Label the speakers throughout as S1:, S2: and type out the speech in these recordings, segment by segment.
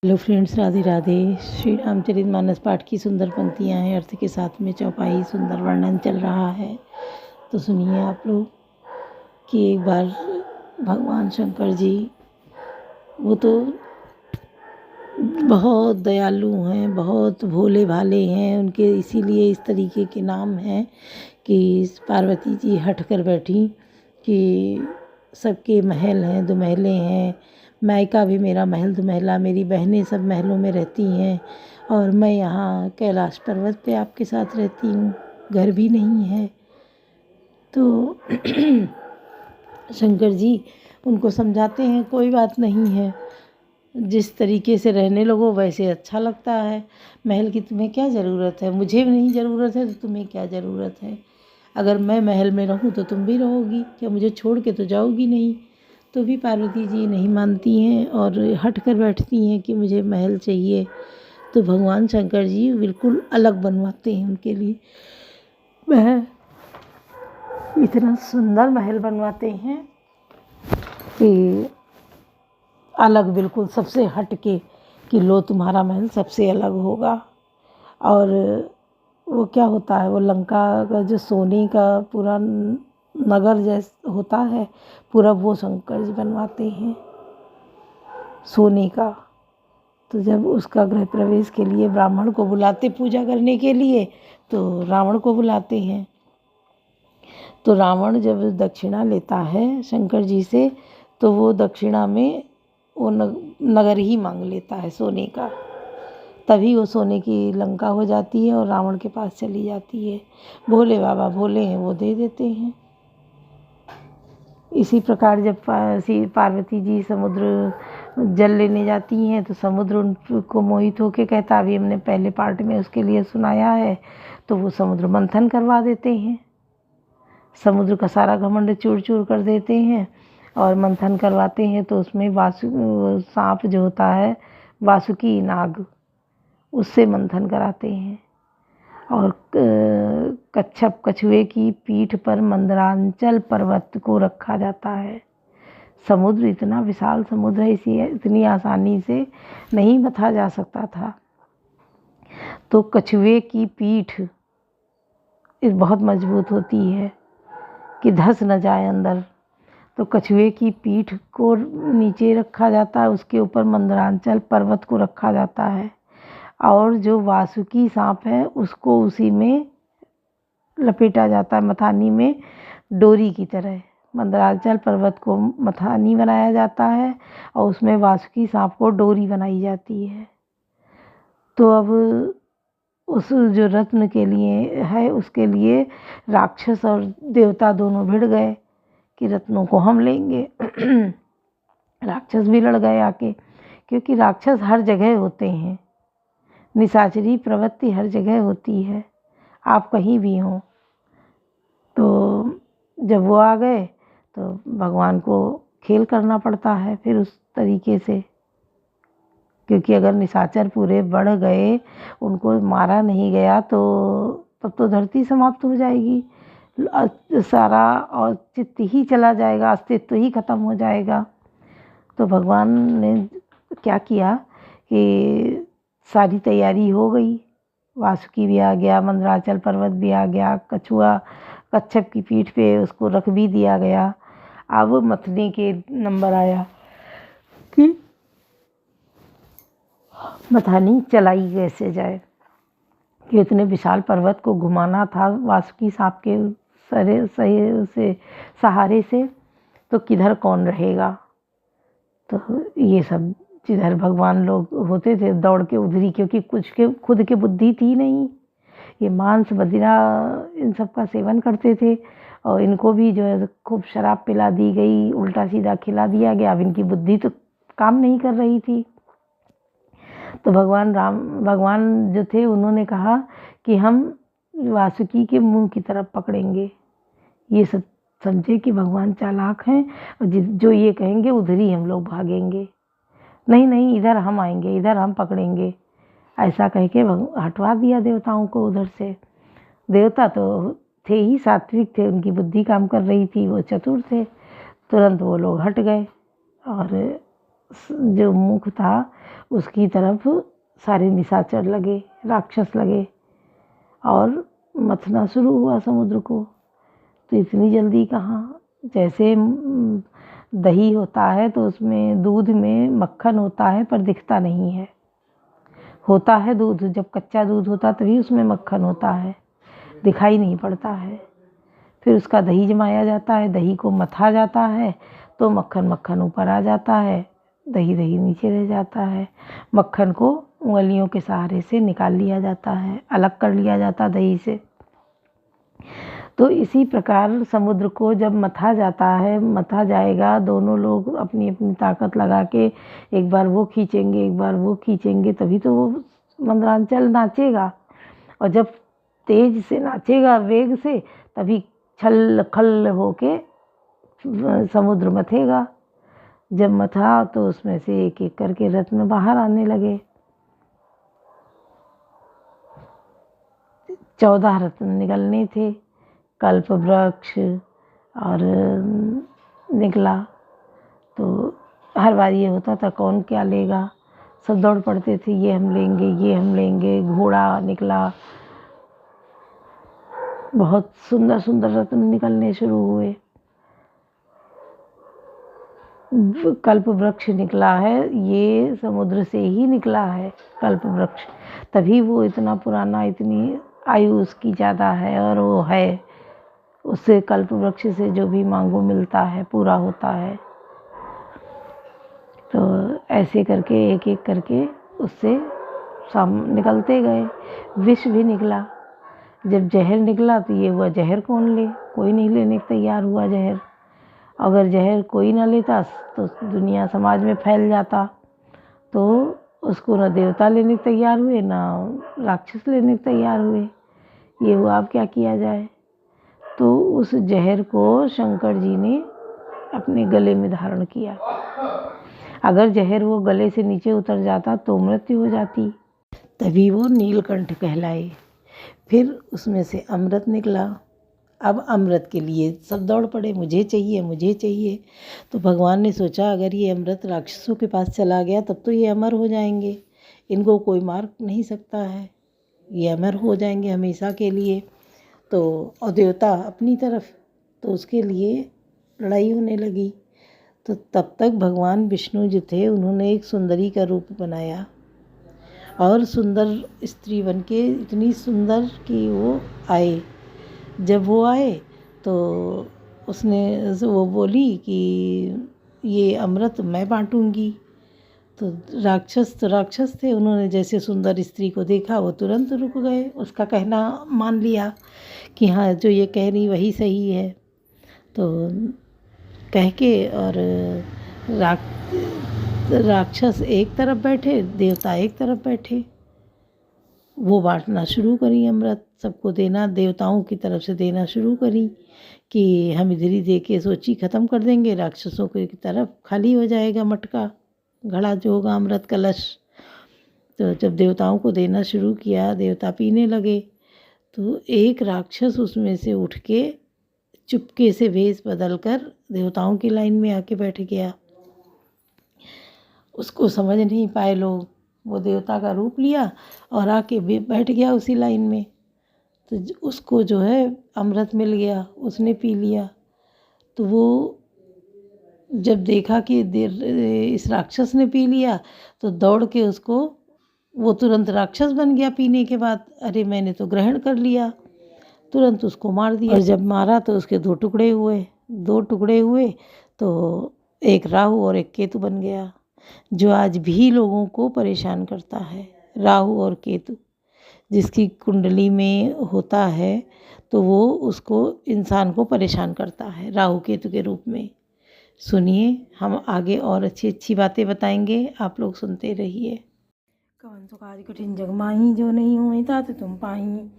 S1: Hello friends, Radhe Radhe. Shri Ramcharitmanas पाठ की सुंदर पंक्तियाँ हैं। अर्थ के साथ में चौपाई सुंदर वर्णन चल रहा है। तो सुनिए आप लोग कि एक बार भगवान शंकर जी, वो तो बहुत दयालु हैं, बहुत भोले भाले हैं। उनके इसीलिए इस तरीके के नाम हैं कि पार्वती जी हट कर बैठी कि सबके महल हैं, दो महलें हैं, मायका भी मेरा महल दुमहला, मेरी बहनें सब महलों में रहती हैं और मैं यहाँ कैलाश पर्वत पे आपके साथ रहती हूँ, घर भी नहीं है। तो शंकर जी उनको समझाते हैं, कोई बात नहीं है, जिस तरीके से रहने लगो वैसे अच्छा लगता है। महल की तुम्हें क्या ज़रूरत है? मुझे नहीं ज़रूरत है तो तुम्हें क्या ज़रूरत है? अगर मैं महल में रहूँ तो तुम भी रहोगी, क्या मुझे छोड़ के तो जाओगी नहीं? तो भी पार्वती जी नहीं मानती हैं और हट कर बैठती हैं कि मुझे महल चाहिए। तो भगवान शंकर जी बिल्कुल अलग बनवाते हैं उनके लिए महल। इतना सुंदर महल बनवाते हैं कि अलग, बिल्कुल सबसे हट के, कि लो तुम्हारा महल सबसे अलग होगा। और वो क्या होता है, वो लंका का जो सोने का पूरा नगर जैसा होता है पूरा, वो शंकर जी बनवाते हैं सोने का। तो जब उसका गृह प्रवेश के लिए ब्राह्मण को बुलाते पूजा करने के लिए, तो रावण को बुलाते हैं। तो रावण जब दक्षिणा लेता है शंकर जी से, तो वो दक्षिणा में वो नगर ही मांग लेता है सोने का। तभी वो सोने की लंका हो जाती है और रावण के पास चली जाती है। भोले बाबा भोले हैं, वो दे देते हैं। इसी प्रकार जब पार्वती जी समुद्र जल लेने जाती हैं, तो समुद्र उनको मोहित होकर कहता, अभी हमने पहले पार्ट में उसके लिए सुनाया है, तो वो समुद्र मंथन करवा देते हैं, समुद्र का सारा घमंड चूर चूर कर देते हैं और मंथन करवाते हैं। तो उसमें सांप जो होता है, वासुकी नाग, उससे मंथन कराते हैं। और कच्छप कछुए की पीठ पर मंदरांचल पर्वत को रखा जाता है। समुद्र इतना विशाल समुद्र है, इसी इतनी आसानी से नहीं मथा जा सकता था। तो कछुए की पीठ बहुत मजबूत होती है कि धंस न जाए अंदर। तो कछुए की पीठ को नीचे रखा जाता है, उसके ऊपर मंदरांचल पर्वत को रखा जाता है और जो वासुकी सांप है उसको उसी में लपेटा जाता है, मथानी में डोरी की तरह। मंदरांचल पर्वत को मथानी बनाया जाता है और उसमें वासुकी सांप को डोरी बनाई जाती है। तो अब उस जो रत्न के लिए है, उसके लिए राक्षस और देवता दोनों भिड़ गए कि रत्नों को हम लेंगे। राक्षस भी लड़ गए आके, क्योंकि राक्षस हर जगह होते हैं, निशाचरी प्रवृत्ति हर जगह होती है, आप कहीं भी हों। तो जब वो आ गए तो भगवान को खेल करना पड़ता है फिर उस तरीके से, क्योंकि अगर निशाचर पूरे बढ़ गए, उनको मारा नहीं गया, तो तब तो धरती समाप्त हो जाएगी, सारा और चित्त ही चला जाएगा, अस्तित्व ही खत्म हो जाएगा। तो भगवान ने क्या किया कि सारी तैयारी हो गई, वासुकी भी आ गया, मंदराचल पर्वत भी आ गया, कछुआ कच्छप की पीठ पे उसको रख भी दिया गया। अब मथने के नंबर आया कि मथानी चलाई कैसे जाए, कि इतने विशाल पर्वत को घुमाना था वासुकी सांप के सहारे से, तो किधर कौन रहेगा। तो ये सब जिधर भगवान लोग होते थे दौड़ के उधरी, क्योंकि कुछ के खुद के बुद्धि थी नहीं, ये मांस मदिरा इन सब का सेवन करते थे और इनको भी जो है खूब शराब पिला दी गई, उल्टा सीधा खिला दिया गया। अब इनकी बुद्धि तो काम नहीं कर रही थी। तो भगवान जो थे उन्होंने कहा कि हम वासुकी के मुंह की तरफ पकड़ेंगे। ये सब समझे कि भगवान चालाक हैं और जो ये कहेंगे उधर ही हम लोग भागेंगे, नहीं नहीं इधर हम आएंगे, इधर हम पकड़ेंगे, ऐसा कह के हटवा दिया देवताओं को उधर से। देवता तो थे ही सात्विक थे, उनकी बुद्धि काम कर रही थी, वो चतुर थे, तुरंत वो लोग हट गए और जो मुख था उसकी तरफ सारे निशाचर लगे, राक्षस लगे और मथना शुरू हुआ समुद्र को। तो इतनी जल्दी कहाँ, जैसे दही होता है तो उसमें दूध में मक्खन होता है पर दिखता नहीं है, होता है दूध, जब कच्चा दूध होता तभी उसमें मक्खन होता है, दिखाई नहीं पड़ता है। फिर उसका दही जमाया जाता है, दही को मथा जाता है तो मक्खन मक्खन ऊपर आ जाता है, दही दही नीचे रह जाता है। मक्खन को उंगलियों के सहारे से निकाल लिया जाता है, अलग कर लिया जाता दही से। तो इसी प्रकार समुद्र को जब मथा जाता है, मथा जाएगा, दोनों लोग अपनी अपनी ताकत लगा के एक बार वो खींचेंगे एक बार वो खींचेंगे, तभी तो वो मंदरांचल नाचेगा। और जब तेज से नाचेगा वेग से, तभी छल खल होके समुद्र मथेगा। जब मथा तो उसमें से एक एक करके रत्न बाहर आने लगे। 14 रत्न निकलने थे, कल्प वृक्ष और निकला। तो हर बार ये होता था कौन क्या लेगा, सब दौड़ पड़ते थे, ये हम लेंगे ये हम लेंगे। घोड़ा निकला, बहुत सुंदर सुंदर रत्न निकलने शुरू हुए। कल्प वृक्ष निकला है, ये समुद्र से ही निकला है कल्प वृक्ष, तभी वो इतना पुराना, इतनी आयु उसकी ज़्यादा है। और वो है, उससे कल्प वृक्ष से जो भी मांगो मिलता है, पूरा होता है। तो ऐसे करके एक एक करके उससे निकलते गए। विष भी निकला। जब जहर निकला तो ये हुआ जहर कौन ले, कोई नहीं लेने को तैयार हुआ जहर। अगर जहर कोई ना लेता तो दुनिया समाज में फैल जाता, तो उसको न देवता लेने को तैयार हुए ना राक्षस लेने को तैयार हुए। ये हुआ अब क्या किया जाए। तो उस जहर को शंकर जी ने अपने गले में धारण किया। अगर जहर वो गले से नीचे उतर जाता तो मृत्यु हो जाती, तभी वो नीलकंठ कहलाए। फिर उसमें से अमृत निकला। अब अमृत के लिए सब दौड़ पड़े, मुझे चाहिए मुझे चाहिए। तो भगवान ने सोचा अगर ये अमृत राक्षसों के पास चला गया तब तो ये अमर हो जाएंगे, इनको कोई मार नहीं सकता है, ये अमर हो जाएंगे हमेशा के लिए। तो और देवता अपनी तरफ, तो उसके लिए लड़ाई होने लगी। तो तब तक भगवान विष्णु जो थे उन्होंने एक सुंदरी का रूप बनाया और सुंदर स्त्री बनके, इतनी सुंदर कि वो आए। जब वो आए तो वो बोली कि ये अमृत मैं बांटूंगी। तो राक्षस थे, उन्होंने जैसे सुंदर स्त्री को देखा वो तुरंत रुक गए, उसका कहना मान लिया कि हाँ जो ये कह रही वही सही है। तो कह के और राक्षस एक तरफ बैठे, देवता एक तरफ बैठे। वो बांटना शुरू करी, अमृत सबको देना, देवताओं की तरफ से देना शुरू करी कि हम इधर ही दे के सोची ख़त्म कर देंगे, राक्षसों की तरफ खाली हो जाएगा मटका, घड़ा जो होगा अमृत कलश। तो जब देवताओं को देना शुरू किया, देवता पीने लगे, तो एक राक्षस उसमें से उठ के चुपके से वेश बदल कर देवताओं की लाइन में आके बैठ गया। उसको समझ नहीं पाए लोग, वो देवता का रूप लिया और आके बैठ गया उसी लाइन में। तो उसको जो है अमृत मिल गया, उसने पी लिया। तो वो जब देखा कि इस राक्षस ने पी लिया तो दौड़ के उसको, वो तुरंत राक्षस बन गया पीने के बाद। अरे मैंने तो ग्रहण कर लिया, तुरंत उसको मार दिया। और जब मारा तो उसके दो टुकड़े हुए तो एक राहु और एक केतु बन गया, जो आज भी लोगों को परेशान करता है। राहु और केतु जिसकी कुंडली में होता है तो वो उसको, इंसान को परेशान करता है राहु केतु के रूप में। सुनिए, हम आगे और अच्छी अच्छी बातें बताएंगे, आप लोग सुनते रहिए। कवन सो काज कठिन जग माही, जो नहीं हुई तात तुम पाही।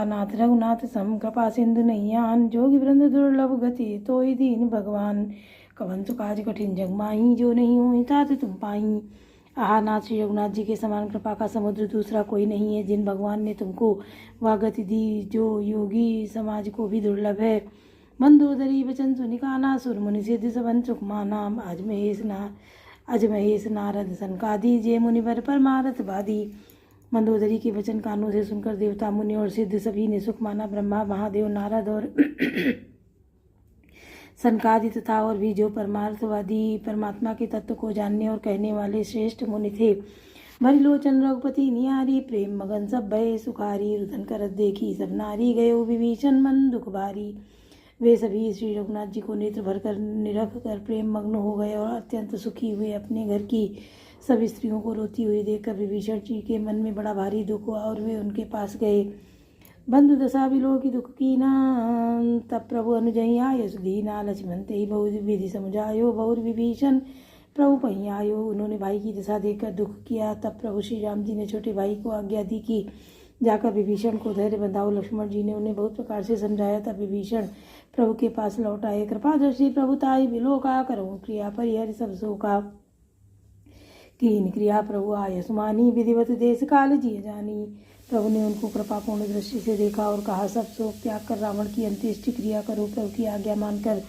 S1: नाथ रघुनाथ सम कृपा सिंधु नैयान, जोगी वृंद दुर्लभ गति तोय दीन भगवान। कवन सो काज कठिन जग माही, जो नहीं हुई तात तुम पाही। नाथ श्री रघुनाथ जी के समान कृपा का समुद्र दूसरा कोई नहीं है, जिन भगवान ने तुमको वह गति दी जो योगी समाज को भी दुर्लभ है। मंदोदरी वचन सुनिकाना, सुर मुनि सिद्धि सबन सुख माना। आज अज महेश नारद सनकादि जे मुनिवर परमारथ बादी। मंदोदरी के वचन कानों से सुनकर देवता मुनि और सिद्ध सभी ने सुख माना। ब्रह्मा महादेव नारद और सनकादि तथा और भी जो परमार्थवादी परमात्मा के तत्व को जानने और कहने वाले श्रेष्ठ मुनि थे। भरिलोचन रघुपति निहारी प्रेम मगन सब भय सुखारी। रुदन करत देखी सब नारी गयो विभीषण मन दुख भारी। वे सभी श्री रघुनाथ जी को नेत्र भरकर निरख कर प्रेम मग्न हो गए और अत्यंत सुखी हुए। अपने घर की सब स्त्रियों को रोती हुई देखकर विभीषण जी के मन में बड़ा भारी दुख हुआ और वे उनके पास गए। बंधु दशा बिलो की दुख की ना तब प्रभु अनुजई आय सुधीना। लक्ष्मण ते बहु विधि समझायो बहुर विभीषण प्रभु पही आयो। उन्होंने भाई की दशा देखकर दुख किया। तब प्रभु श्री राम जी ने छोटे भाई को आज्ञा दी कि जाकर विभीषण को धैर्य बंधाओ। लक्ष्मण जी ने उन्हें बहुत प्रकार से समझाया। तब विभीषण प्रभु के पास लौट आए। कृपा दृष्टि प्रभुताई बिलो का करूँ क्रिया परिहर सब सो का। कीन क्रिया प्रभु आय सुमानी विधिवत देश काल जी जानी। प्रभु ने उनको कृपापूर्ण दृष्टि से देखा और कहा सब शोक त्याग कर रावण की अंत्येष्टि क्रिया करो। प्रभु की आज्ञा मानकर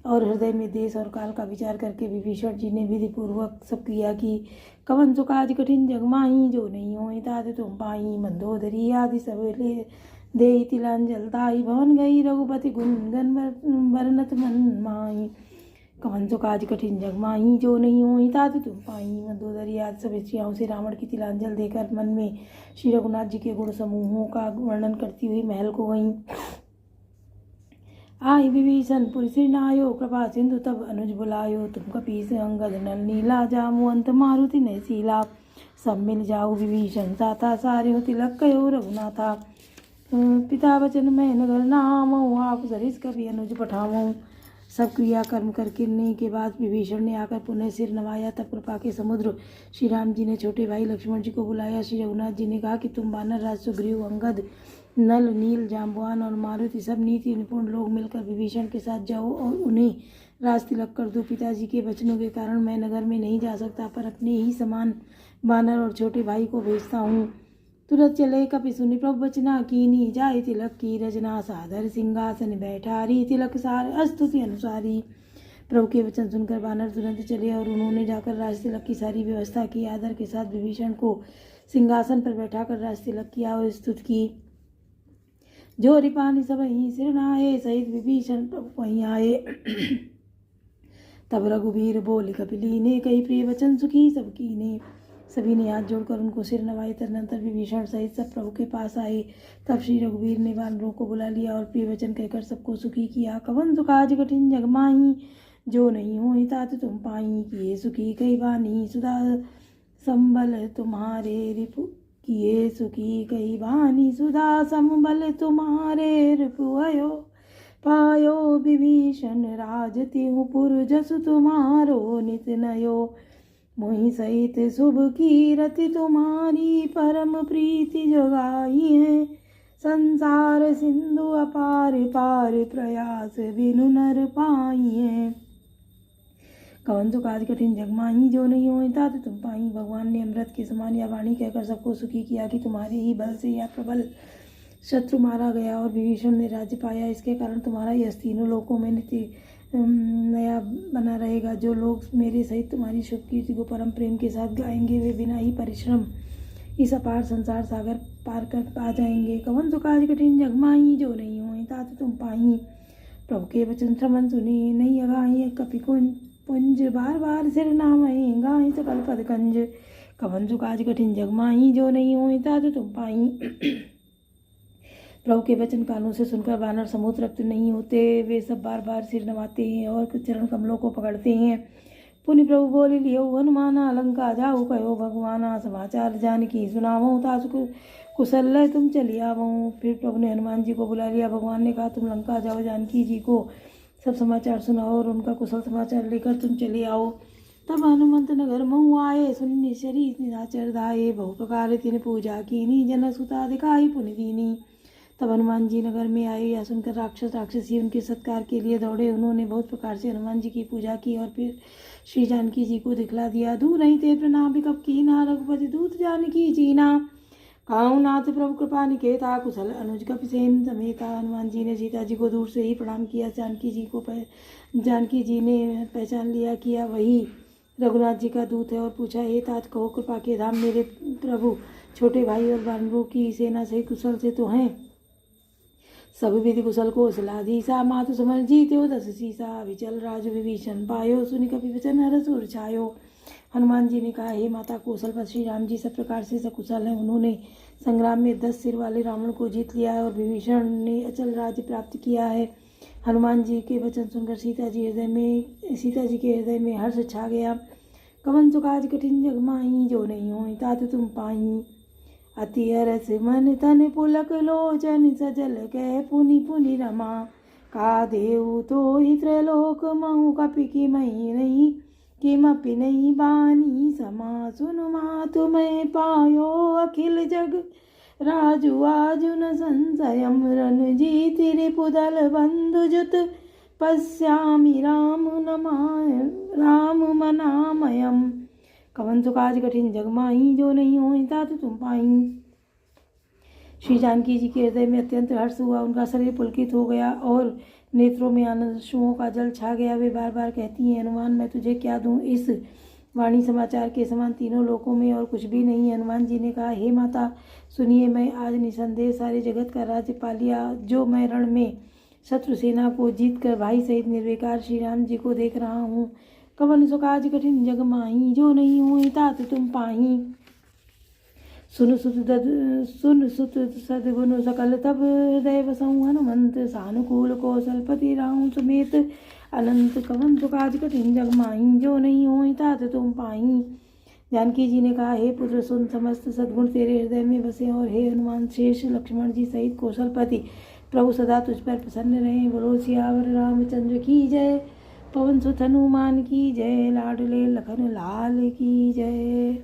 S1: और हृदय में देश और काल का विचार करके विभीषण जी ने विधि पूर्वक सब क्रिया की। कवन सुकाज कठिन जगमाही जो नहीं हो तात तुम पाई। मंदोदरी आदि सब ले दे तिलांजल दाई। भवन गई रघुपति गुणगन वर्णत मन माई। कवन सुकाज कठिन जगमाही जो नहीं हो तात तुम पाई। मंदोदरी आदि सब स्त्रियों से रावण की तिलांजल देकर मन में श्री रघुनाथ जी के गुण समूहों का वर्णन करती हुई महल को गईं। आई विभीषण पुर सिरनायो कृपा सिंधु तब अनुज बुलायो। तुम कपीस अंगद नल नीला जामु अंत मारुति ने सीला। सब मिल जाओ विभीषण साथा सारे हो तिलक कयो रघुनाथा। पिता वचन मैं नगर नामो आप सरिस कभी अनुज पठाऊँ। सब क्रिया कर्म करने के बाद विभीषण ने आकर पुनः सिर नवाया। तब कृपा के समुद्र श्री राम जी ने छोटे भाई लक्ष्मण जी को बुलाया। श्री रघुनाथ जी ने कहा कि तुम वानर राज सुग्रीव अंगद नल नील जाम्बवान और मारुति सब नीति निपुण लोग मिलकर विभीषण के साथ जाओ और उन्हें राज तिलक कर दो। पिताजी के वचनों के कारण मैं नगर में नहीं जा सकता, पर अपने ही समान वानर और छोटे भाई को भेजता हूँ। तुरंत चले कपि सुनि प्रभु वचना कीनी। जाय तिलक की रचना सादर सिंहासन बैठारी। तिलक सार अस्तुति अनुसारी। प्रभु के वचन सुनकर वानर तुरंत चले और उन्होंने जाकर राज तिलक की सारी व्यवस्था की। आदर के साथ विभीषण को सिंहासन पर बैठाकर राज तिलक किया और स्तुति की। जो रिपानी सब ही सिरनाए सहित विभीषण प्रभु वहीं आए। तब रघुवीर बोले कपिली ने कई प्रिय वचन सुखी सबकी ने। सभी ने हाथ जोड़कर उनको सिर नवाए। तदनंतर विभीषण सहित सब प्रभु के पास आए। तब श्री रघुवीर ने वानरों को बुला लिया और प्रिय वचन कहकर सबको सुखी किया। कवन सुकाज कठिन जगमाही जो नहीं हो तात तुम पाई। किए सुखी कई बानी सुधा संबल तुम्हारे रिपु। किए सुखी कई बानी सुधा संबल तुम्हारे रिपुयो। पायो विभीषण राज तिहु पुर जसु तुम्हारो नित नयो। मोहि सहित शुभ कीरति तुम्हारी परम प्रीति जोगाई है। संसार सिंधु अपार पार प्रयास बिनु नर पाई है। कवन सुकाज कठिन जगमाही जो नहीं हो तात तुम पाई। भगवान ने अमृत के समान यह वाणी कहकर सबको सुखी किया कि तुम्हारे ही बल से यह प्रबल शत्रु मारा गया और विभीषण ने राज्य पाया। इसके कारण तुम्हारा यह तीनों लोकों में नित्य नया बना रहेगा। जो लोग मेरे सहित तुम्हारी शुभ कीर्ति को परम प्रेम के साथ गाएंगे वे बिना ही परिश्रम इस अपार संसार सागर पार कर पा जाएंगे। कवन सुकाज कठिन जगमाही जो नहीं हो तात तुम पाई। प्रभु के वचन श्रवण सुने नहीं अगाई। कपि पुंज बार बार सिर नामहि गाय सकल पद कंज। कवन सुकाज कठिन जगमाही जो नहीं हो तात तुम पाई। प्रभु के वचन कानों से सुनकर वानर समूह तृप्त नहीं होते। वे सब बार बार सिर नवाते हैं और चरण कमलों को पकड़ते हैं। पुनि प्रभु बोले लियो हनुमाना लंका जाओ कहो भगवाना। समाचार जानकी सुनावो तासु कुशल तुम चली आवो। फिर प्रभु ने हनुमान जी को बुला लिया। भगवान ने कहा तुम लंका जाओ, जानकी जी को सब समाचार सुनाओ और उनका कुशल समाचार लेकर तुम चले आओ। तब हनुमंत नगर महु आए सुनि शरी निशाचर दाये। बहु प्रकार तिन पूजा कीनी जन सुता दिखाई पुनि दीनी। तब हनुमान जी नगर में आए। यह सुनकर राक्षस राक्षसी उनके सत्कार के लिए दौड़े। उन्होंने बहुत प्रकार से हनुमान जी की पूजा की और फिर श्री जानकी जी को दिखला दिया। दूर नहीं थे प्रणाम कब कीना रघुपति दूत जानकी जीना। काहू नाथ प्रभु कृपा निकेता कुशल अनुज कपिसेन समेता। हनुमान जी ने सीता जी को दूर से ही प्रणाम किया। जानकी जी ने पहचान लिया कि वही रघुनाथ जी का दूत है और पूछा, हे तात, कहो कृपा के धाम मेरे प्रभु, छोटे भाई और वानरों की सेना से कुशल से तो हैं? सब विधि कुशल कौशलाधीसा, मातु समर जीत्यो दस सीसा, विचल राजु विभीषण पायो, सुनि कपि वचन हरष उर छायो। हनुमान जी ने कहा, हे माता कौशल, श्री राम जी सब प्रकार से सकुशल हैं। उन्होंने संग्राम में 10 सिर वाले रावण को जीत लिया है और विभीषण ने अचल राज्य प्राप्त किया है। हनुमान जी के वचन सुनकर सीता जी के हृदय में हर्ष छा गया। कवन सुकाज कठिन जग माही, जो नहीं होई तात तुम पाही। अति हरस मन तन पुलक लोचन, सजल कह पुनि पुनि रमा। का देव तो ही त्रैलोक महु, कपि की मही नहीं, किमपि नहीं बानी समा। सुनु मातु मैं पायो अखिल जग, राजु आजु न संशयम। रणजीत रिपुदल बंधु जुत, पश्यामि राम मनामयम। कवन सुकाज कठिन जग माही, जो नहीं होई तात तुम पाई। श्री जानकी जी के हृदय में अत्यंत हर्ष हुआ। उनका शरीर पुलकित हो गया और नेत्रों में आनंद अश्रुओं का जल छा गया। वे बार बार कहती हैं, हनुमान मैं तुझे क्या दूं, इस वाणी समाचार के समान तीनों लोकों में और कुछ भी नहीं है। हनुमान जी ने कहा, हे माता सुनिए, मैं आज निसंदेह सारे जगत का राज्य पा लिया। जो मैं रण में शत्रु सेना को जीत कर भाई सहित निर्विकार श्री राम जी को देख रहा हूँ। कवन सुकाज कठिन जग माही, जो नहीं हुई तात तुम पाही। सुन सुत सद्गुण सकल तब, हृदय बसऊँ हनुमंत। सानुकूल कौशलपति राम समेत, अनंत कवन सुकाज कठिन जग माही, जो नहीं होई तात तुम पाही। जानकी जी ने कहा, हे पुत्र सुन, समस्त सद्गुण तेरे हृदय में बसे और हे हनुमान शेष लक्ष्मण जी सहित कौशलपति प्रभु सदा तुझ पर प्रसन्न रहे। बोलो सियावर रामचंद्र की जय। पवन सुत हनुमान की जय। लाडले लखन लाल की जय।